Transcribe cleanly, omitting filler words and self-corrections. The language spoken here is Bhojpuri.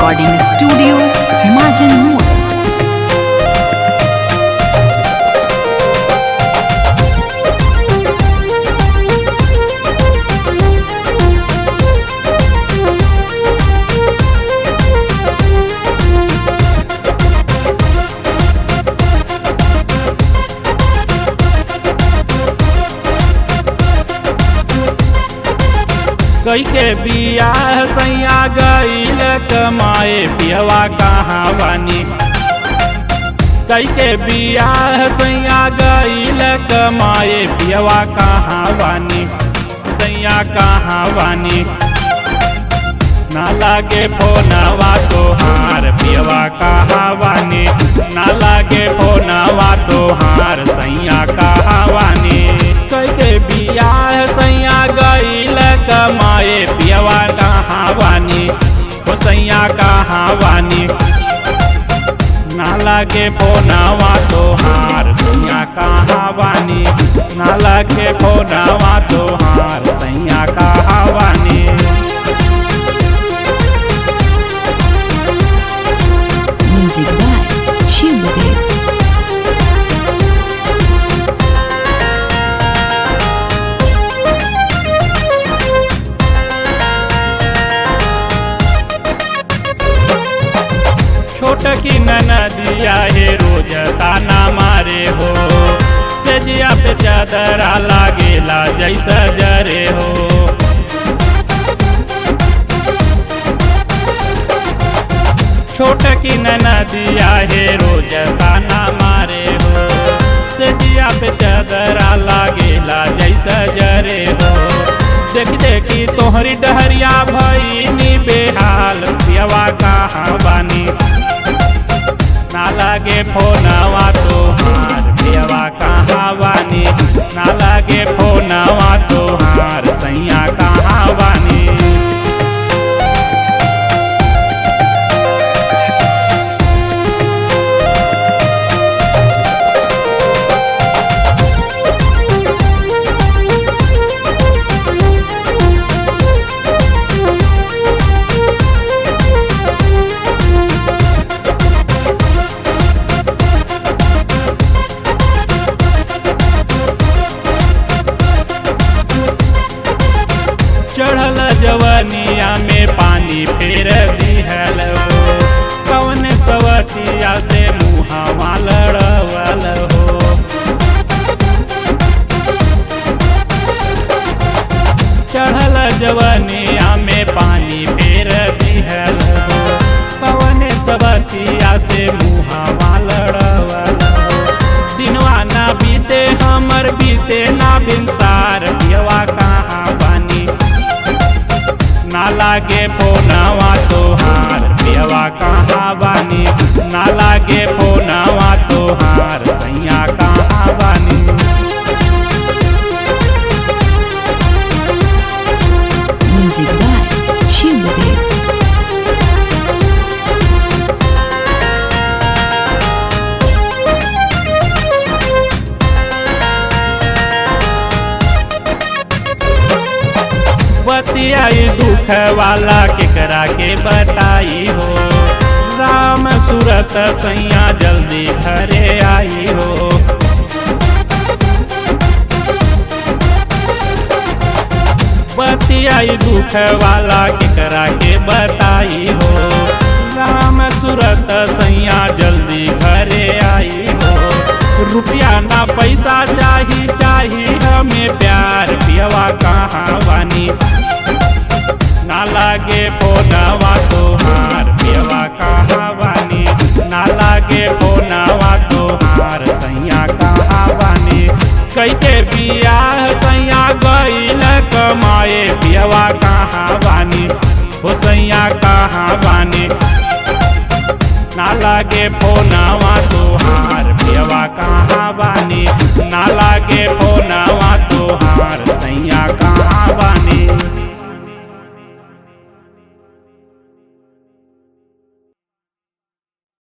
Recording Studio, Majan Mood. कई के बियाह सैया गईल कमाए पियवा कहाँ बानी। कई के बियाह सैया गईल कमाए पियवा कहाँ बानी। सैया कहाँ बानी ना लागे फोनवा तोहार पियवा कहाँ बानी। ना लागे फोनवा तोहार सैया कहाँ बानी। कई के बियाह सैया गईल कमाए पियवा कहाँ बानी। हो सैया कहाँ बानी ना लागे फोनवा तोहार सैया कहाँ बानी। ना लागे फोनवा तोहार सैया कहाँ बानी। Music by Shivadev. छोट की ननदिया है रोज ताना मारे हो। सजिया पे चादरा लागेला जैसा जरे हो। छोट की ननदिया है रोज ताना मारे हो। सजिया पे चादरा लागेला जैसा जरे हो। देख देखी तोहरी डहरिया भईनी बेहाल पियवा कहाँ बानी। ना लागे फोनवा तोहार पियवा कहाँ बानी। ना लागे फोनवा तोहार सैया कहाँ बानी। चढ़ल जवनिया में पानी फेर दिहल हो। कौन सवतिया से मुँहवा लड़वल हो। चढ़ल जवनिया में पानी फेर दिहल हो। कौन सवतिया से मुँहवा लड़वल हो। दिनवा ना बीते हमर बीते ना बिनसार पियवा कहाँ बानी। ना लागे फोनवा तोहार पियवा कहाँ बानी। ना लागे फोनवा तोहार सैया कहाँ बानी। Music by Shivadev. बतियाई दुख वाला केकरा के बताई हो। राम सूरत सैया जल्दी घरे आई हो। बतियाई दुख वाला केकरा के बताई हो। राम सूरत सैया जल्दी घरे आई हो। रुपया ना पैसा चाही हमें प्यार पियवा कहाँ बानी। ना लागे फोनवा तोहार पियवा कहाँ बानी। ना लागे फोनवा तोहार सैया कहाँ बानी। कई के बियाह सैया गईल कमाए पियवा कहाँ बानी। हो सैया कहाँ बानी। ना लागे फोनवा तोहार